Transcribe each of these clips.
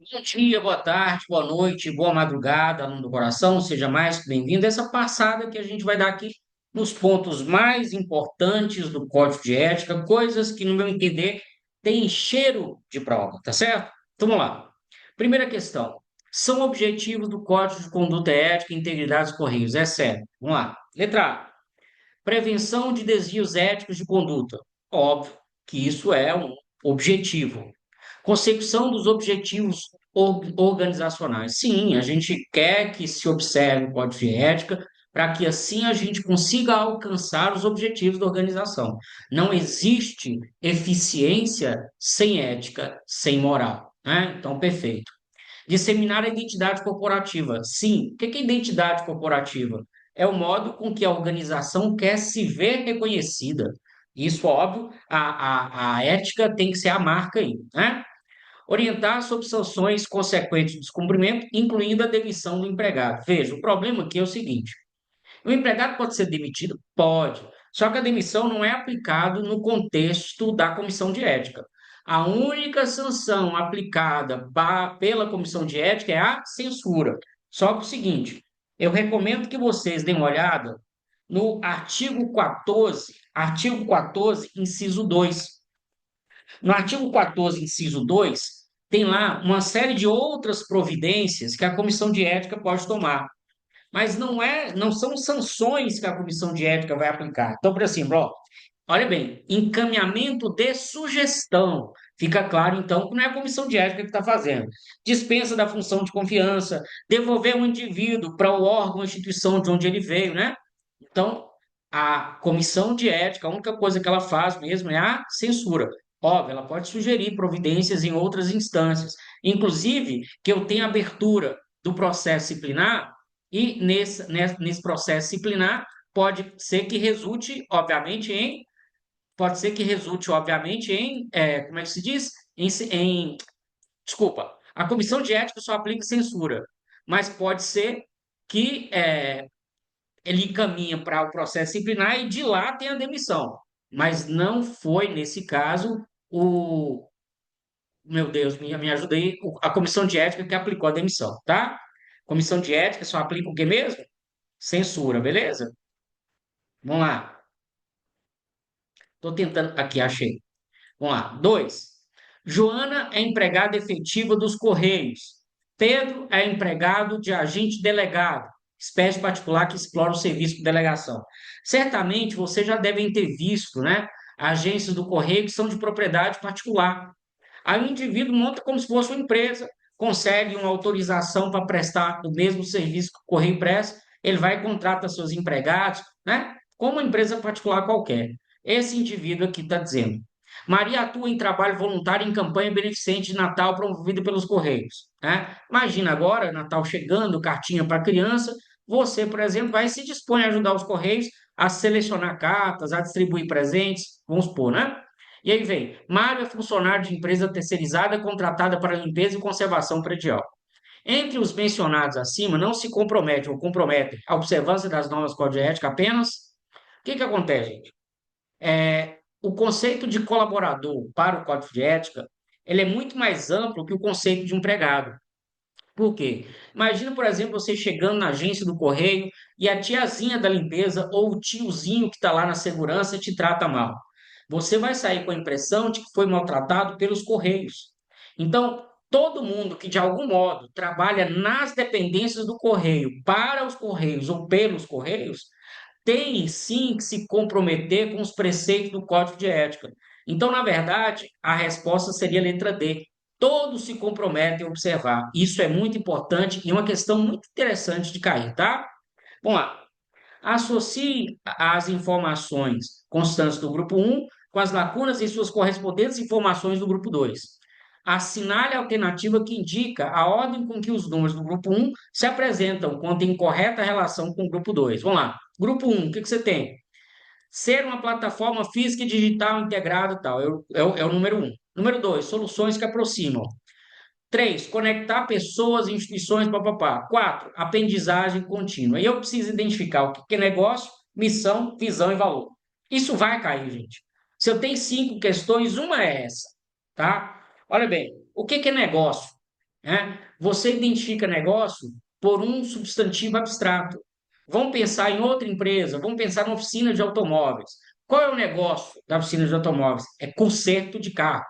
Bom dia, boa tarde, boa noite, boa madrugada, aluno do coração, seja mais que bem-vindo. Essa passada que a gente vai dar aqui nos pontos mais importantes do Código de Ética, coisas que, no meu entender, têm cheiro de prova, tá certo? Então, vamos lá. Primeira questão: são objetivos do Código de Conduta Ética e Integridade dos Correios? É sério. Vamos lá. Letra A: prevenção de desvios éticos de conduta. Óbvio que isso é um objetivo. Consecução dos objetivos organizacionais. Sim, a gente quer que se observe o código de ética para que assim a gente consiga alcançar os objetivos da organização. Não existe eficiência sem ética, sem moral, né? Então, perfeito. Disseminar a identidade corporativa. Sim, o que é identidade corporativa? É o modo com que a organização quer se ver reconhecida. Isso, óbvio, a ética tem que ser a marca aí, né? Orientar sobre sanções consequentes do descumprimento, incluindo a demissão do empregado. Veja, o problema aqui é o seguinte: o empregado pode ser demitido? Pode. Só que a demissão não é aplicada no contexto da comissão de ética. A única sanção aplicada pela comissão de ética é a censura. Só que o seguinte, eu recomendo que vocês deem uma olhada no artigo 14, inciso 2. No artigo 14, inciso 2, tem lá uma série de outras providências que a comissão de ética pode tomar. Mas não são sanções que a comissão de ética vai aplicar. Então, por exemplo, ó, olha bem, encaminhamento de sugestão. Fica claro, então, que não é a comissão de ética que está fazendo. Dispensa da função de confiança, devolver o indivíduo para o órgão ou instituição de onde ele veio, né? Então, a comissão de ética, a única coisa que ela faz mesmo é a censura. Óbvio, ela pode sugerir providências em outras instâncias, inclusive que eu tenha abertura do processo disciplinar, e nesse processo disciplinar pode ser que resulte, obviamente, como é que se diz? Desculpa, a comissão de ética só aplica censura, mas pode ser que ele encaminha para o processo disciplinar e de lá tem a demissão. Mas não foi, nesse caso, o. Meu Deus, me ajuda aí. A comissão de ética que aplicou a demissão, tá? Comissão de ética só aplica o quê mesmo? Censura, beleza? Vamos lá. Estou tentando. Aqui, achei. Vamos lá. Dois. Joana é empregada efetiva dos Correios. Pedro é empregado de agente delegado, espécie particular que explora o serviço de delegação. Certamente vocês já devem ter visto, né? Agências do Correio que são de propriedade particular. Aí o indivíduo monta como se fosse uma empresa, consegue uma autorização para prestar o mesmo serviço que o Correio presta, ele vai e contrata seus empregados, né? Como uma empresa particular qualquer. Esse indivíduo aqui está dizendo. Maria atua em trabalho voluntário em campanha beneficente de Natal promovida pelos Correios, né? Imagina agora, Natal chegando, cartinha para criança, você, por exemplo, vai e se dispõe a ajudar os Correios a selecionar cartas, a distribuir presentes, vamos supor, né? E aí vem, Mário é funcionário de empresa terceirizada contratada para limpeza e conservação predial. Entre os mencionados acima, não se compromete ou comprometem a observância das normas do Código de Ética apenas. O que que acontece, gente? O conceito de colaborador para o Código de Ética, ele é muito mais amplo que o conceito de empregado. Por quê? Imagina, por exemplo, você chegando na agência do correio e a tiazinha da limpeza ou o tiozinho que está lá na segurança te trata mal. Você vai sair com a impressão de que foi maltratado pelos correios. Então, todo mundo que de algum modo trabalha nas dependências do correio, para os correios ou pelos correios, tem sim que se comprometer com os preceitos do Código de Ética. Então, na verdade, a resposta seria a letra D. Todos se comprometem a observar. Isso é muito importante e uma questão muito interessante de cair, tá? Vamos lá. Associe as informações constantes do grupo um com as lacunas e suas correspondentes informações do grupo 2. Assinale a alternativa que indica a ordem com que os números do grupo um se apresentam quando tem correta relação com o grupo 2. Vamos lá. Grupo um, o que você tem? Ser uma plataforma física e digital integrada e tal, é o número um. Número 2, soluções que aproximam. 3, conectar pessoas, instituições, papapá. 4, aprendizagem contínua. E eu preciso identificar o que é negócio, missão, visão e valor. Isso vai cair, gente. Se eu tenho 5 questões, uma é essa, tá? Olha bem, o que é negócio? né? Você identifica negócio por um substantivo abstrato. Vamos pensar em outra empresa, vamos pensar na oficina de automóveis. Qual é o negócio da oficina de automóveis? É conserto de carro.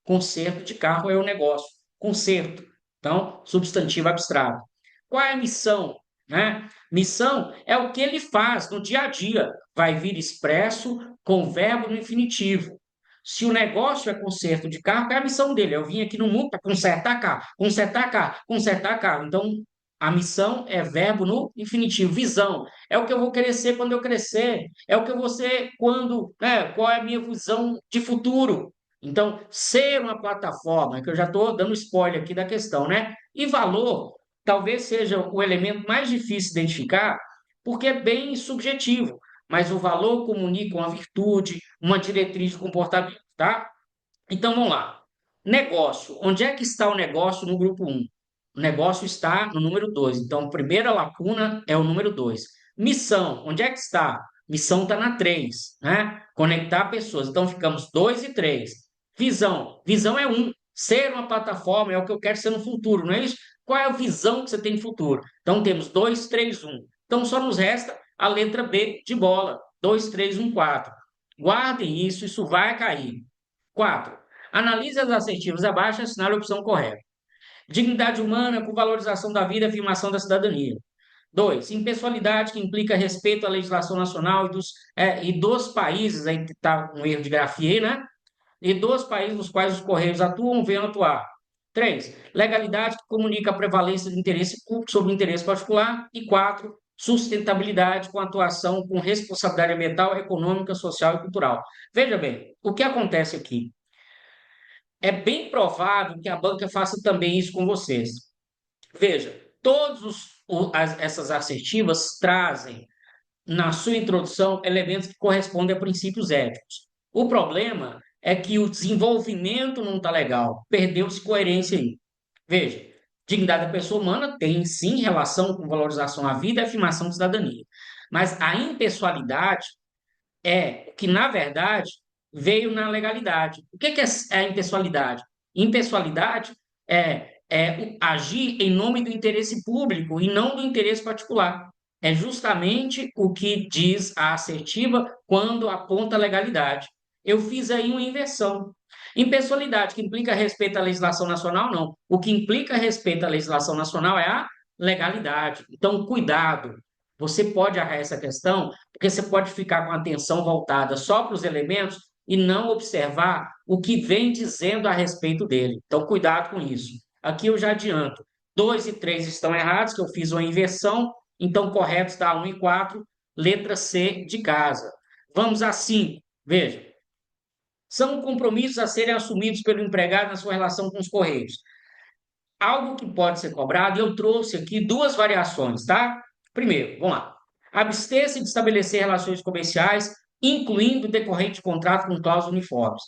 Conserto de carro é o negócio. Conserto. Então, substantivo abstrato. Qual é a missão? Né? Missão é o que ele faz no dia a dia. Vai vir expresso com verbo no infinitivo. Se o negócio é conserto de carro, é a missão dele. Eu vim aqui no mundo para consertar carro, consertar carro, consertar carro. Então, a missão é verbo no infinitivo. Visão é o que eu vou querer ser quando eu crescer. É o que eu vou ser quando, né? Qual é a minha visão de futuro? Então, ser uma plataforma, que eu já estou dando spoiler aqui da questão, né? E valor, talvez seja o elemento mais difícil de identificar, porque é bem subjetivo. Mas o valor comunica uma virtude, uma diretriz de comportamento, tá? Então vamos lá. Negócio. Onde é que está o negócio no grupo um? O negócio está no número 2. Então, a primeira lacuna é o número 2. Missão. Onde é que está? Missão está na 3, né? Conectar pessoas. Então, ficamos 2 e 3. Visão. Visão é um. Ser uma plataforma é o que eu quero ser no futuro, não é isso? Qual é a visão que você tem de futuro? Então, temos 2, 3, 1. Então, só nos resta a letra B de bola. 2, 3, 1, 4. Guardem isso, isso vai cair. 4. Analise as assertivas abaixo e assinale a opção correta. Dignidade humana com valorização da vida e afirmação da cidadania. 2. Impessoalidade, que implica respeito à legislação nacional e dos países, aí está um erro de grafia aí, né? E dos países nos quais os Correios atuam, venham atuar. 3. Legalidade, que comunica a prevalência do interesse público sobre o interesse particular. E 4. Sustentabilidade, com atuação com responsabilidade ambiental, econômica, social e cultural. Veja bem, o que acontece aqui? É bem provável que a banca faça também isso com vocês. Veja, essas assertivas trazem na sua introdução elementos que correspondem a princípios éticos. O problema é que o desenvolvimento não está legal, perdeu-se coerência aí. Veja, dignidade da pessoa humana tem sim relação com valorização à vida e afirmação de cidadania. Mas a impessoalidade é que, na verdade, veio na legalidade. O que é a impessoalidade? Impessoalidade é agir em nome do interesse público e não do interesse particular. É justamente o que diz a assertiva quando aponta a legalidade. Eu fiz aí uma inversão. Impessoalidade, que implica respeito à legislação nacional, não. O que implica respeito à legislação nacional é a legalidade. Então, cuidado. Você pode errar essa questão porque você pode ficar com a atenção voltada só para os elementos e não observar o que vem dizendo a respeito dele. Então, cuidado com isso. Aqui eu já adianto. 2 e 3 estão errados, que eu fiz uma inversão, então correto está 1 e 4, letra C de casa. Vamos a 5. Veja. São compromissos a serem assumidos pelo empregado na sua relação com os Correios. Algo que pode ser cobrado, e eu trouxe aqui duas variações, tá? Primeiro, vamos lá. Abster-se de estabelecer relações comerciais, incluindo decorrente de contrato com cláusulas uniformes.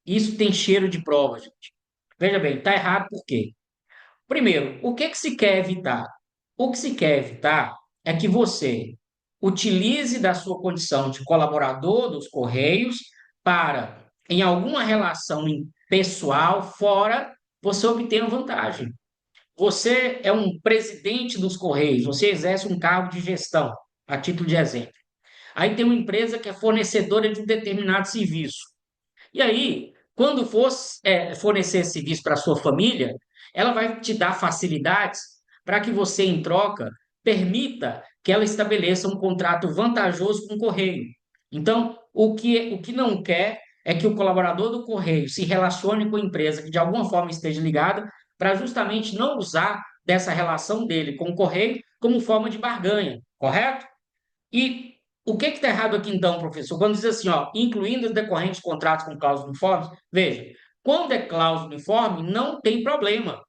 Isso tem cheiro de prova, gente. Veja bem, está errado por quê? Primeiro, o que se quer evitar? O que se quer evitar é que você utilize da sua condição de colaborador dos Correios para, em alguma relação pessoal, fora, você obter uma vantagem. Você é um presidente dos Correios, você exerce um cargo de gestão, a título de exemplo. Aí tem uma empresa que é fornecedora de um determinado serviço. E aí, quando for fornecer esse serviço para a sua família, ela vai te dar facilidades para que você, em troca, permita que ela estabeleça um contrato vantajoso com o Correio. Então, o que não quer é que o colaborador do Correio se relacione com a empresa que de alguma forma esteja ligada, para justamente não usar dessa relação dele com o Correio como forma de barganha, correto? E o que está errado aqui então, professor? Quando diz assim, ó, incluindo os decorrentes contratos com cláusulas uniformes, veja, quando é cláusula uniforme, não tem problema.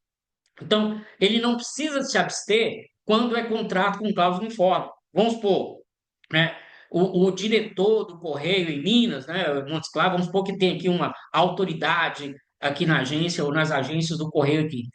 Então, ele não precisa se abster quando é contrato com cláusula uniforme. Vamos supor, né? O diretor do Correio em Minas, né, Montes Claros, vamos supor que tem aqui uma autoridade aqui na agência ou nas agências do Correio aqui.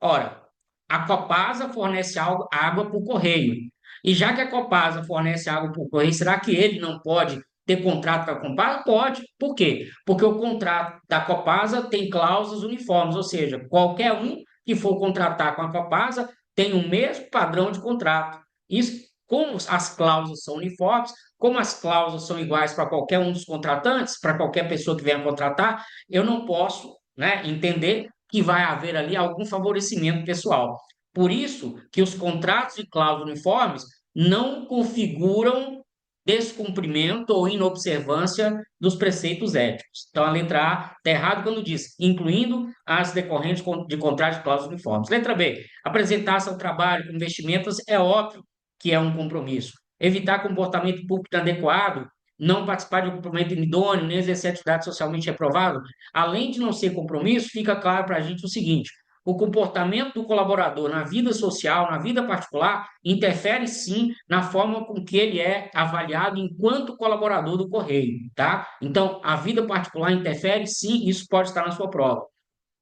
Ora, a Copasa fornece água para o Correio. E já que a Copasa fornece água para o Correio, será que ele não pode ter contrato com a Copasa? Pode. Por quê? Porque o contrato da Copasa tem cláusulas uniformes, ou seja, qualquer um que for contratar com a Copasa tem o mesmo padrão de contrato. Isso, como as cláusulas são uniformes, como as cláusulas são iguais para qualquer um dos contratantes, para qualquer pessoa que venha contratar, eu não posso, né, entender que vai haver ali algum favorecimento pessoal. Por isso que os contratos de cláusula uniformes não configuram descumprimento ou inobservância dos preceitos éticos. Então, a letra A está errado quando diz, incluindo as decorrentes de contratos de cláusulas uniformes. Letra B, apresentar-se ao trabalho com investimentos é óbvio que é um compromisso. Evitar comportamento público inadequado, não participar de um comprometimento idôneo, nem exercer atividade socialmente reprovável, além de não ser compromisso, fica claro para a gente o seguinte: o comportamento do colaborador na vida social, na vida particular, interfere sim na forma com que ele é avaliado enquanto colaborador do Correio, tá? Então, a vida particular interfere sim, isso pode estar na sua prova.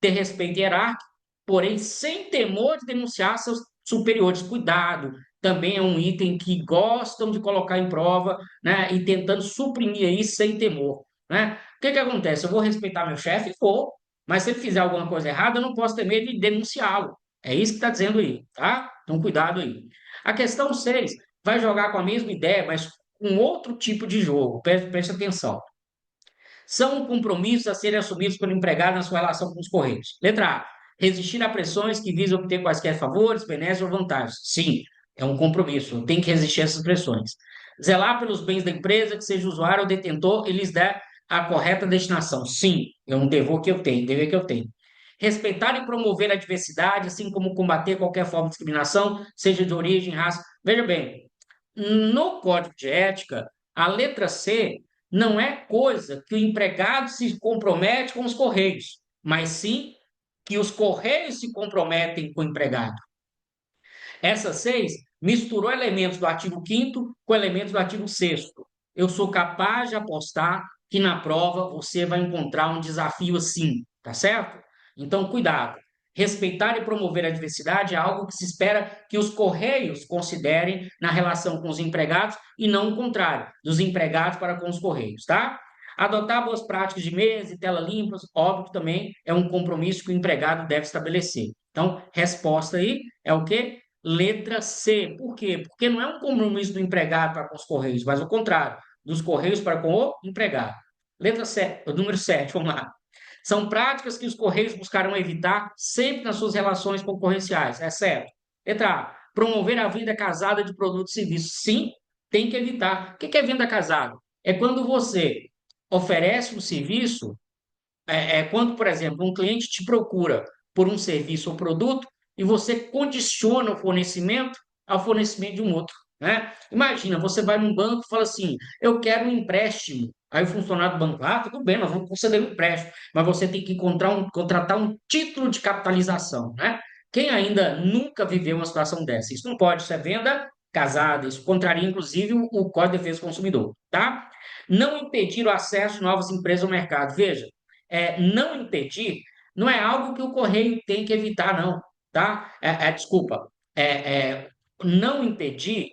Ter respeito hierárquico, porém sem temor de denunciar seus superiores. Cuidado, também é um item que gostam de colocar em prova, né? E tentando suprimir aí sem temor, né? O que que acontece? Eu vou respeitar meu chefe? Vou, mas se ele fizer alguma coisa errada, eu não posso ter medo de denunciá-lo. É isso que está dizendo aí, tá? Então, cuidado aí. A questão 6 vai jogar com a mesma ideia, mas com outro tipo de jogo. Preste atenção. São compromissos a serem assumidos pelo empregado na sua relação com os Correios. Letra A. Resistir a pressões que visam obter quaisquer favores, benesses ou vantagens. Sim, é um compromisso. Tem que resistir a essas pressões. Zelar pelos bens da empresa, que seja usuário ou detentor, e lhes der a correta destinação. Sim, é um dever que eu tenho. Respeitar e promover a diversidade, assim como combater qualquer forma de discriminação, seja de origem, raça. Veja bem, no Código de Ética, a letra C não é coisa que o empregado se compromete com os Correios, mas sim que os Correios se comprometem com o empregado. Essa 6 misturou elementos do artigo 5º com elementos do artigo 6º. Eu sou capaz de apostar que na prova você vai encontrar um desafio assim, tá certo? Então, cuidado. Respeitar e promover a diversidade é algo que se espera que os Correios considerem na relação com os empregados e não o contrário, dos empregados para com os Correios, tá? Adotar boas práticas de mesa e tela limpas, óbvio que também é um compromisso que o empregado deve estabelecer. Então, resposta aí é o quê? Letra C. Por quê? Porque não é um compromisso do empregado para com os Correios, mas o contrário, dos Correios para com o empregado. Letra C, número 7, vamos lá. São práticas que os Correios buscarão evitar sempre nas suas relações concorrenciais, é certo? Letra A. Promover a venda casada de produtos e serviços. Sim, tem que evitar. O que é venda casada? É quando você oferece um serviço, quando, por exemplo, um cliente te procura por um serviço ou produto e você condiciona o fornecimento ao fornecimento de um outro, né? Imagina, você vai num banco e fala assim, eu quero um empréstimo. Aí o funcionário do banco, tudo bem, nós vamos conceder um empréstimo, mas você tem que contratar um título de capitalização, né? Quem ainda nunca viveu uma situação dessa? Isso não pode, isso é venda casada, isso contraria, inclusive, o Código de Defesa do Consumidor, tá? Não impedir o acesso de novas empresas ao mercado. Veja, não impedir não é algo que o correio tem que evitar, não, tá? Desculpa, é, é, não impedir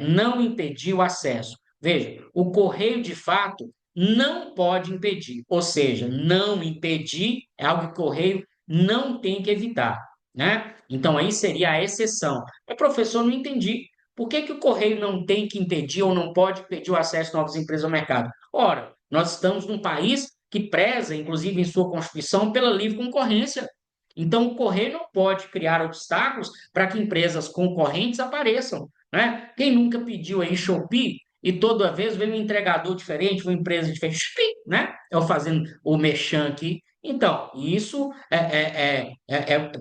não impedir o acesso. Veja, o correio de fato não pode impedir, ou seja, não impedir é algo que o correio não tem que evitar, né? Então aí seria a exceção. Mas, professor, não entendi. Por que que o correio não tem que impedir ou não pode impedir o acesso de novas empresas ao mercado? Ora, nós estamos num país que preza, inclusive em sua Constituição, pela livre concorrência. Então, o correio não pode criar obstáculos para que empresas concorrentes apareçam, né? Quem nunca pediu aí Shopee e toda vez vem um entregador diferente, uma empresa diferente, Shopee, né? Eu fazendo o merchan aqui. Então, isso é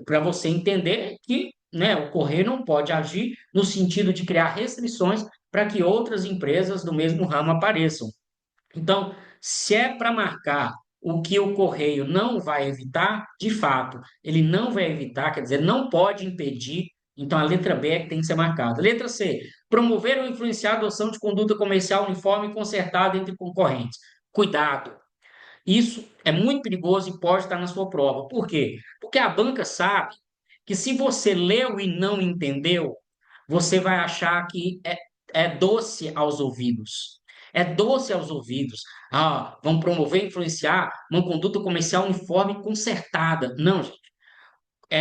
para você entender que, né, o correio não pode agir no sentido de criar restrições para que outras empresas do mesmo ramo apareçam. Então, se é para marcar o que o correio não vai evitar, de fato, ele não vai evitar, quer dizer, não pode impedir. Então, a letra B é que tem que ser marcada. Letra C. Promover ou influenciar a adoção de conduta comercial uniforme e concertada entre concorrentes. Cuidado. Isso é muito perigoso e pode estar na sua prova. Por quê? Porque a banca sabe que se você leu e não entendeu, você vai achar que é doce aos ouvidos. É doce aos ouvidos. Vão promover e influenciar uma conduta comercial uniforme e concertada. Não, gente.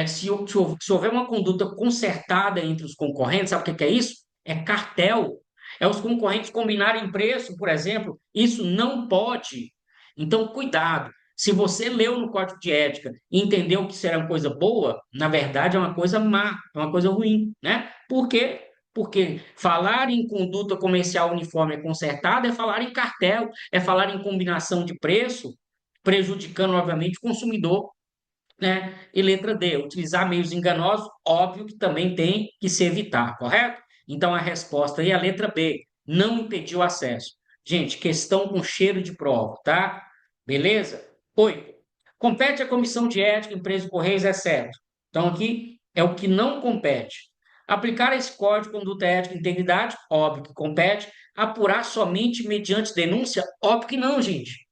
se houver uma conduta concertada entre os concorrentes, sabe o que que é isso? É cartel. É os concorrentes combinarem preço, por exemplo. Isso não pode. Então, cuidado. Se você leu no Código de Ética e entendeu que isso era uma coisa boa, na verdade é uma coisa má, é uma coisa ruim, né? Por quê? Porque falar em conduta comercial uniforme e concertada é falar em cartel, é falar em combinação de preço, prejudicando, obviamente, o consumidor, né? E letra D, utilizar meios enganosos, óbvio que também tem que se evitar, correto? Então a resposta aí é a letra B, não impedir o acesso. Gente, questão com cheiro de prova, tá? Beleza? 8. Compete à Comissão de Ética, Empresa de Correios, é certo. Então aqui é o que não compete. Aplicar esse código de conduta ética e integridade, óbvio que compete. Apurar somente mediante denúncia, óbvio que não, gente,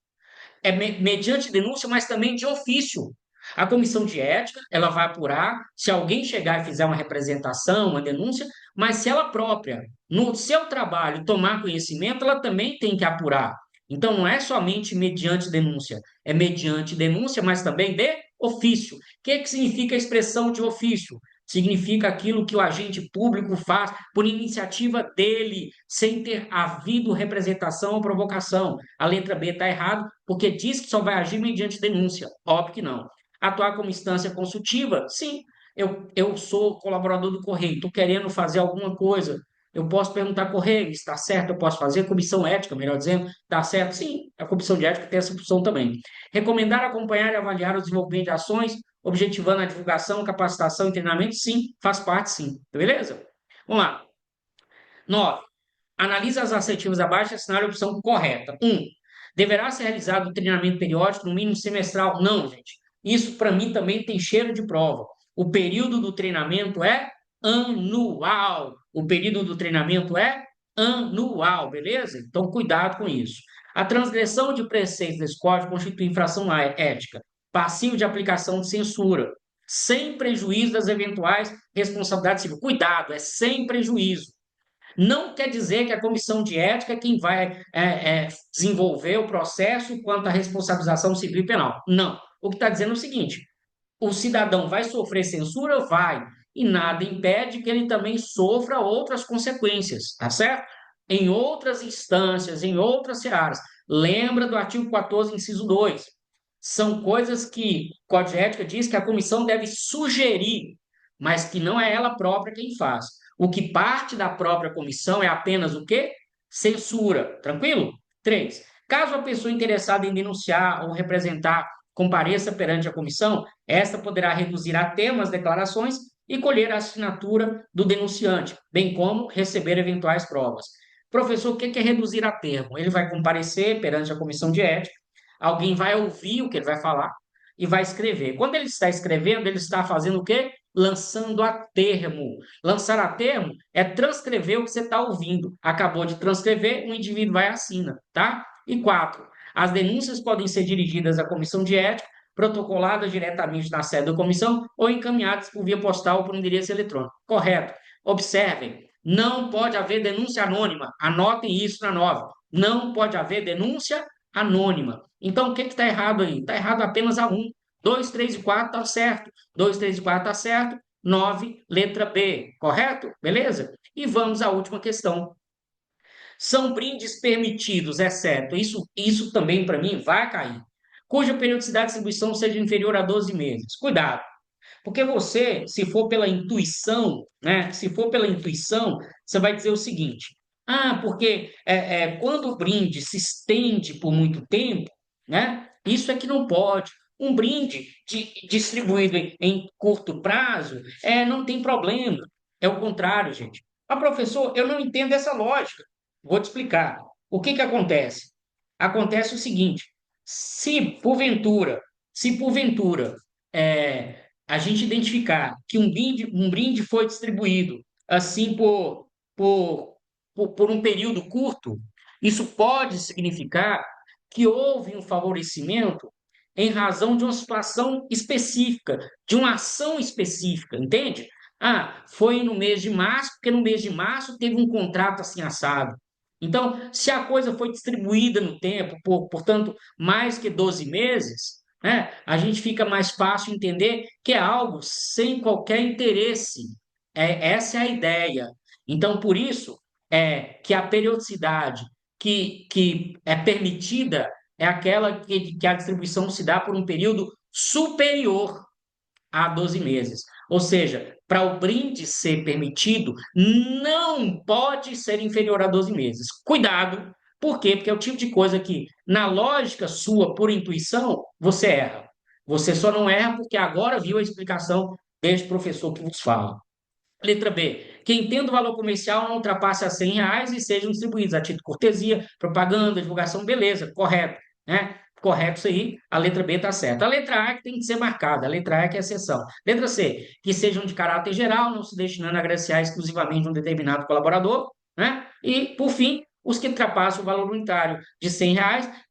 mediante denúncia, mas também de ofício. A comissão de ética, ela vai apurar se alguém chegar e fizer uma representação, uma denúncia, mas se ela própria, no seu trabalho, tomar conhecimento, ela também tem que apurar. Então, não é somente mediante denúncia, é mediante denúncia, mas também de ofício. O que significa a expressão de ofício? Significa aquilo que o agente público faz por iniciativa dele, sem ter havido representação ou provocação. A letra B está errado, porque diz que só vai agir mediante denúncia. Óbvio que não. Atuar como instância consultiva? Sim. Eu sou colaborador do Correio, estou querendo fazer alguma coisa. Eu posso perguntar, Correio, está certo? Eu posso fazer? Comissão ética, melhor dizendo, está certo? Sim, a comissão de ética tem essa função também. Recomendar, acompanhar e avaliar o desenvolvimento de ações, objetivando a divulgação, capacitação e treinamento? Sim, faz parte, sim. Beleza? Vamos lá. 9. Analisa as assertivas abaixo e assinar a opção correta. 1. Deverá ser realizado o treinamento periódico, no mínimo semestral? Não, gente. Isso, para mim, também tem cheiro de prova. O período do treinamento é anual. O período do treinamento é anual, beleza? Então, cuidado com isso. A transgressão de preceitos desse código constitui infração ética, passivo de aplicação de censura, sem prejuízo das eventuais responsabilidades civis. Cuidado, é sem prejuízo. Não quer dizer que a comissão de ética é quem vai desenvolver o processo quanto à responsabilização civil e penal. Não. O que está dizendo é o seguinte: o cidadão vai sofrer censura? Vai. E nada impede que ele também sofra outras consequências, tá certo? Em outras instâncias, em outras searas. Lembra do artigo 14, inciso 2. São coisas que o Código de Ética diz que a comissão deve sugerir, mas que não é ela própria quem faz. O que parte da própria comissão é apenas o quê? Censura. Tranquilo? 3. Caso a pessoa interessada em denunciar ou representar compareça perante a comissão, esta poderá reduzir a termo as declarações e colher a assinatura do denunciante, bem como receber eventuais provas. Professor, o que é reduzir a termo? Ele vai comparecer perante a comissão de ética, alguém vai ouvir o que ele vai falar e vai escrever. Quando ele está escrevendo, ele está fazendo o quê? Lançando a termo. Lançar a termo é transcrever o que você está ouvindo. Acabou de transcrever, o indivíduo vai e assina, tá? E 4. As denúncias podem ser dirigidas à comissão de ética, protocoladas diretamente na sede da comissão ou encaminhadas por via postal ou por endereço eletrônico. Correto. Observem, não pode haver denúncia anônima. Anotem isso na nova. Não pode haver denúncia anônima. Então, o que está errado aí? Está errado apenas a 1. 2, 3 e 4 está certo. 2, 3 e 4 está certo. 9, letra B. Correto? Beleza? E vamos à última questão. São brindes permitidos, exceto. Isso também, para mim, vai cair. Cuja periodicidade de distribuição seja inferior a 12 meses. Cuidado. Porque você, se for pela intuição, né? Se for pela intuição, você vai dizer o seguinte: ah, porque quando o brinde se estende por muito tempo, né? Isso é que não pode. Um brinde distribuído em curto prazo não tem problema. É o contrário, gente. Mas, professor, eu não entendo essa lógica. Vou te explicar. O que que acontece? Acontece o seguinte: se porventura a gente identificar que um brinde foi distribuído assim por um período curto, isso pode significar que houve um favorecimento em razão de uma situação específica, de uma ação específica, entende? Ah, foi no mês de março, porque no mês de março teve um contrato assim assado. Então, se a coisa foi distribuída no tempo, portanto, mais que 12 meses, né? A gente fica mais fácil entender que é algo sem qualquer interesse. Essa é a ideia. Então, por isso, que a periodicidade que é permitida é aquela que a distribuição se dá por um período superior a 12 meses. Ou seja, para o brinde ser permitido, não pode ser inferior a 12 meses. Cuidado, por quê? Porque é o tipo de coisa que, na lógica sua, por intuição, você erra. Você só não erra porque agora viu a explicação deste professor que vos fala. Letra B. Quem tendo valor comercial não ultrapasse a R$ 100 e sejam distribuídos a título de cortesia, propaganda, divulgação, beleza, correto, né? Correto isso aí, a letra B está certa. A letra A que tem que ser marcada, a letra A é que é exceção. Letra C, que sejam de caráter geral, não se destinando a agraciar exclusivamente um determinado colaborador, né? E, por fim, os que ultrapassam o valor unitário de R$ 100,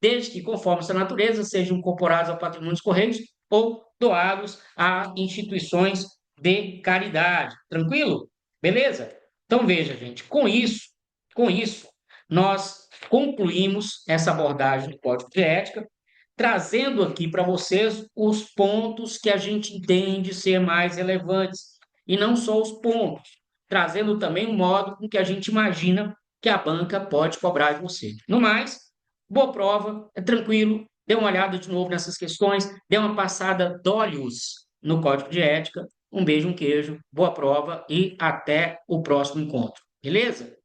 desde que, conforme sua natureza, sejam incorporados ao patrimônio dos Correios ou doados a instituições de caridade. Tranquilo? Beleza? Então veja, gente, com isso, nós concluímos essa abordagem do Código de Ética, trazendo aqui para vocês os pontos que a gente entende ser mais relevantes, e não só os pontos, trazendo também o modo com que a gente imagina que a banca pode cobrar de você. No mais, boa prova, é tranquilo, dê uma olhada de novo nessas questões, dê uma passada de olhos no Código de Ética. Um beijo, um queijo, boa prova e até o próximo encontro. Beleza?